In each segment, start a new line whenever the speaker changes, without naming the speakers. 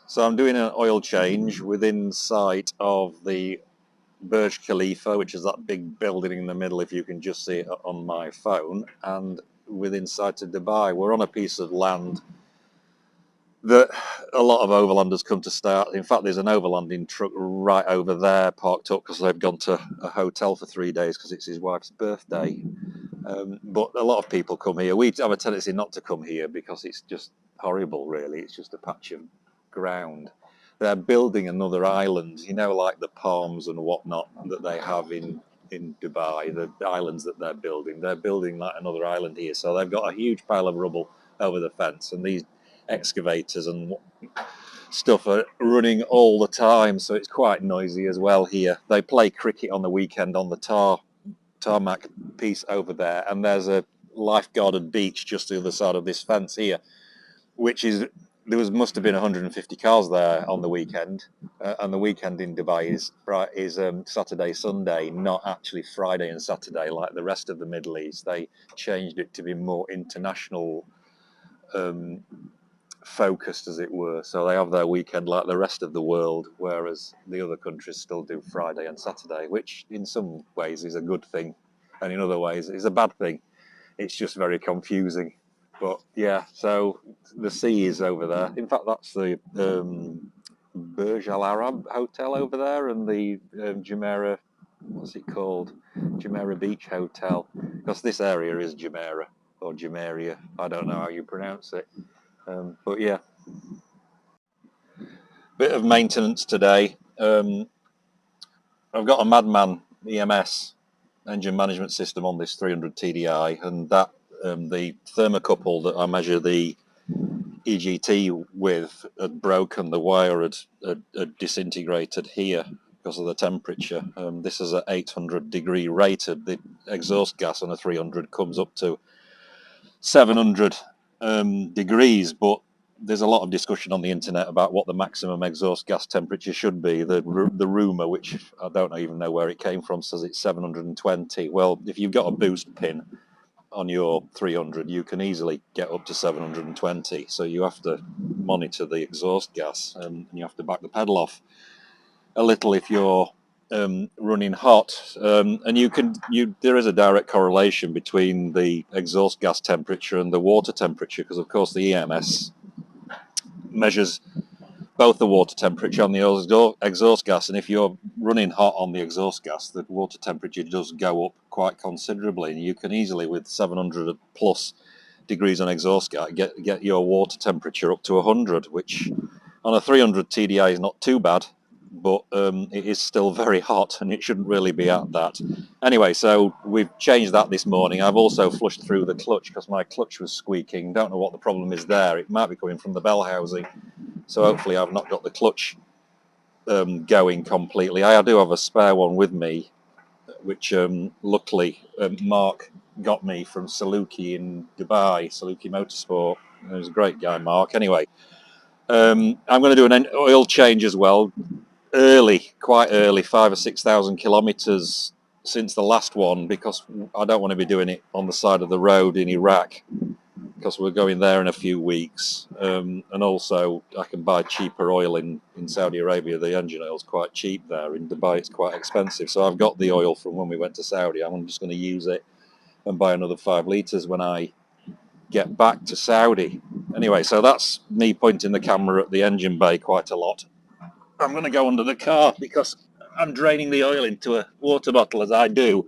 So I'm doing an oil change within sight of the Burj Khalifa, which is that big building in the middle, if you can just see it on my phone, and within sight of Dubai. We're on a piece of land that a lot of overlanders come to start. In fact, there's an overlanding truck right over there parked up because they've gone to a hotel for 3 days because it's his wife's birthday. But a lot of people come here. We have a tendency not to come here because it's just horrible, really. It's just a patch of ground. They're building another island, you know, like the palms and whatnot that they have in Dubai, the islands that they're building. They're building like another island here. So they've got a huge pile of rubble over the fence, and these excavators and stuff are running all the time. So it's quite noisy as well here. They play cricket on the weekend on the tarmac piece over there, and there's a lifeguarded beach just the other side of this fence here, which is must have been 150 cars there on the weekend, and the weekend in Dubai is Saturday, Sunday, not actually Friday and Saturday like the rest of the Middle East. They changed it to be more international focused, as it were. So they have their weekend like the rest of the world, whereas the other countries still do Friday and Saturday, which in some ways is a good thing, and in other ways is a bad thing. It's just very confusing. But yeah, so the sea is over there. In fact, that's the Burj Al Arab Hotel over there, and the Jumeirah, what's it called? Jumeirah Beach Hotel. Because this area is Jumeirah, or Jumeirah. I don't know how you pronounce it. But yeah, bit of maintenance today. I've got a Madman EMS engine management system on this 300 TDI, and that the thermocouple that I measure the EGT with had broken. The wire had disintegrated here because of the temperature. This is at 800 degree rated. The exhaust gas on a 300 comes up to 700 degrees, but there's a lot of discussion on the internet about what the maximum exhaust gas temperature should be. The rumour, which I don't even know where it came from, says it's 720. Well, if you've got a boost pin on your 300, you can easily get up to 720. So you have to monitor the exhaust gas, and you have to back the pedal off a little if you're running hot, and there is a direct correlation between the exhaust gas temperature and the water temperature, because of course the EMS measures both the water temperature and the exhaust gas, and if you're running hot on the exhaust gas, the water temperature does go up quite considerably, and you can easily, with 700 plus degrees on exhaust gas, get your water temperature up to 100, which on a 300 TDI is not too bad, but it is still very hot, and it shouldn't really be at that. Anyway, so we've changed that this morning. I've also flushed through the clutch because my clutch was squeaking. Don't know what the problem is there. It might be coming from the bell housing. So hopefully I've not got the clutch going completely. I do have a spare one with me, which luckily Mark got me from Saluki in Dubai, Saluki Motorsport. He was a great guy, Mark. Anyway, I'm going to do an oil change as well. Quite early, 5,000 or 6,000 kilometers since the last one, because I don't want to be doing it on the side of the road in Iraq, because we're going there in a few weeks, and also I can buy cheaper oil in Saudi Arabia. The engine oil is quite cheap there. In Dubai it's quite expensive, so I've got the oil from when we went to Saudi. I'm just going to use it and buy another 5 litres when I get back to Saudi. Anyway, so that's me pointing the camera at the engine bay quite a lot. I'm going to go under the car because I'm draining the oil into a water bottle as I do.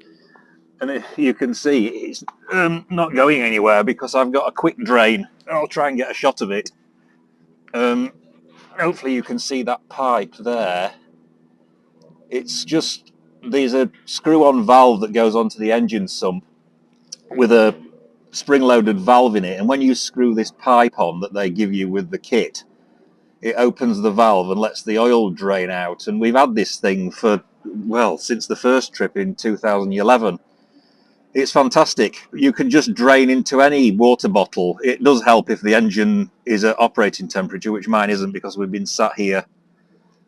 And you can see it's not going anywhere because I've got a quick drain. I'll try and get a shot of it. Hopefully you can see that pipe there. It's just, there's a screw-on valve that goes onto the engine sump with a spring-loaded valve in it. And when you screw this pipe on that they give you with the kit, it opens the valve and lets the oil drain out. And we've had this thing for, well, since the first trip in 2011. It's fantastic. You can just drain into any water bottle. It does help if the engine is at operating temperature, which mine isn't because we've been sat here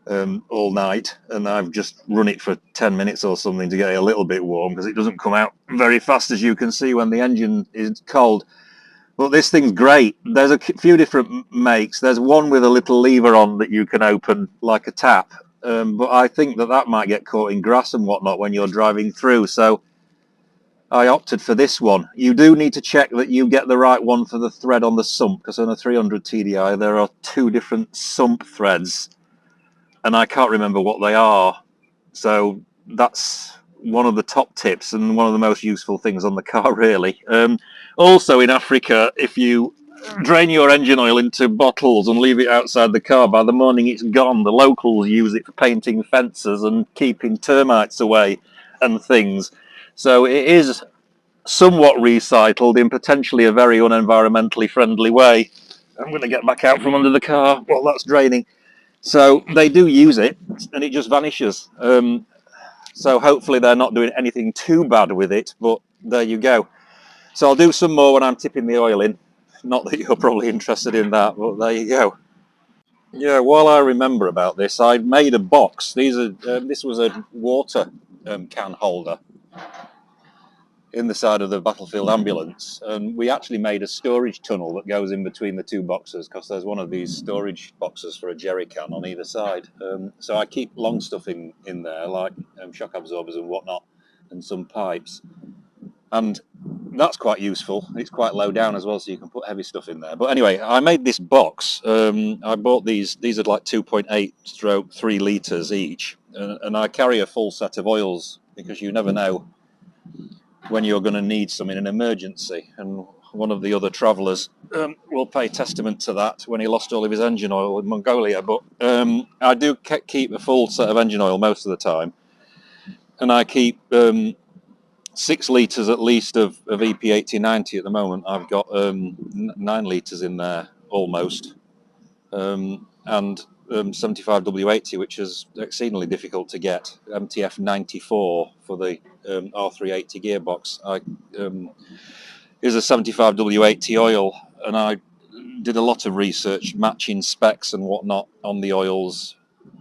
all night, and I've just run it for 10 minutes or something to get it a little bit warm, because it doesn't come out very fast, as you can see, when the engine is cold. But this thing's great. There's a few different makes. There's one with a little lever on that you can open like a tap. But I think that might get caught in grass and whatnot when you're driving through. So I opted for this one. You do need to check that you get the right one for the thread on the sump, because on a 300 TDI there are two different sump threads, and I can't remember what they are. So that's one of the top tips and one of the most useful things on the car, really. Also in Africa, if you drain your engine oil into bottles and leave it outside the car, by the morning it's gone. The locals use it for painting fences and keeping termites away and things. So it is somewhat recycled in potentially a very unenvironmentally friendly way. I'm going to get back out from under the car while that's draining. So they do use it, and it just vanishes. So hopefully they're not doing anything too bad with it, but there you go. So I'll do some more when I'm tipping the oil in. Not that you're probably interested in that, but there you go. Yeah, while I remember about this, I made a box. This was a water can holder in the side of the battlefield ambulance, and we actually made a storage tunnel that goes in between the two boxes, because there's one of these storage boxes for a jerry can on either side. So I keep long stuff in there, like shock absorbers and whatnot, and some pipes, and that's quite useful. It's quite low down as well, so you can put heavy stuff in there. But anyway, I made this box. I bought these are like 2.8 stroke 3 litres each, and I carry a full set of oils, because you never know when you're going to need some in an emergency. And one of the other travellers will pay testament to that when he lost all of his engine oil in Mongolia. But I do keep a full set of engine oil most of the time, and I keep 6 litres at least of EP 8090 at the moment. I've got 9 litres in there almost, and 75W80, which is exceedingly difficult to get. MTF 94 for the R380 gearbox is a 75W80 oil, and I did a lot of research matching specs and whatnot on the oils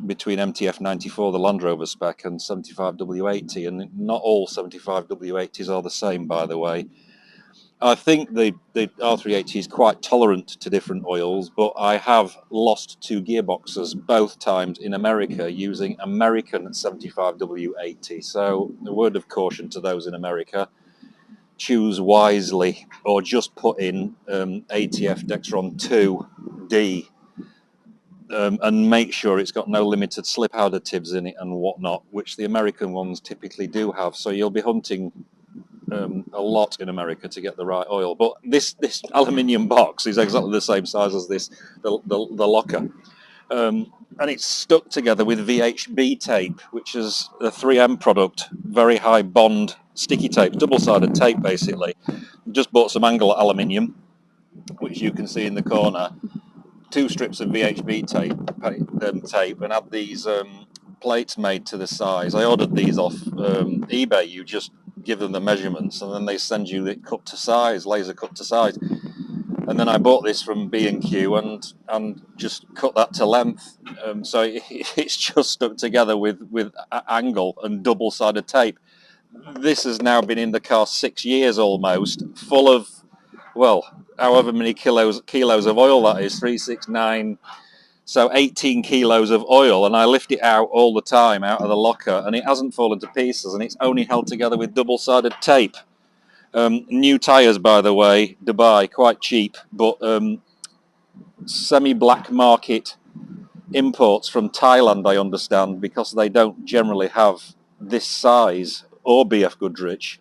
between MTF 94, the Land Rover spec, and 75W80, and not all 75W80s are the same, by the way. I think the R380 is quite tolerant to different oils, but I have lost 2 gearboxes both times in America using American 75W80. So a word of caution to those in America: choose wisely, or just put in ATF Dextron 2D, and make sure it's got no limited slip additives in it and whatnot, which the American ones typically do have. So you'll be hunting a lot in America to get the right oil. But this aluminium box is exactly the same size as the locker, and it's stuck together with VHB tape, which is a 3M product, very high bond sticky tape, double-sided tape basically. Just bought some angle aluminium, which you can see in the corner, 2 strips of VHB tape, and had these plates made to the size. I ordered these off eBay. You just give them the measurements, and then they send you it cut to size, laser cut to size. And then I bought this from B&Q and just cut that to length. So it's just stuck together with angle and double-sided tape. This has now been in the car 6 years almost, full of, well, however many kilos of oil that is, 369, so 18 kilos of oil, and I lift it out all the time out of the locker, and it hasn't fallen to pieces, and it's only held together with double-sided tape. New tyres, by the way, Dubai, quite cheap, but semi-black market imports from Thailand, I understand, because they don't generally have this size, or BF Goodrich,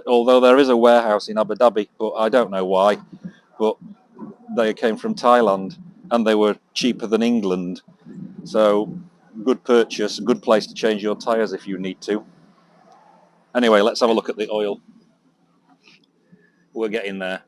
although there is a warehouse in Abu Dhabi, but I don't know why. But they came from Thailand, and they were cheaper than England. So good purchase, good place to change your tyres if you need to. Anyway, let's have a look at the oil. We're getting there.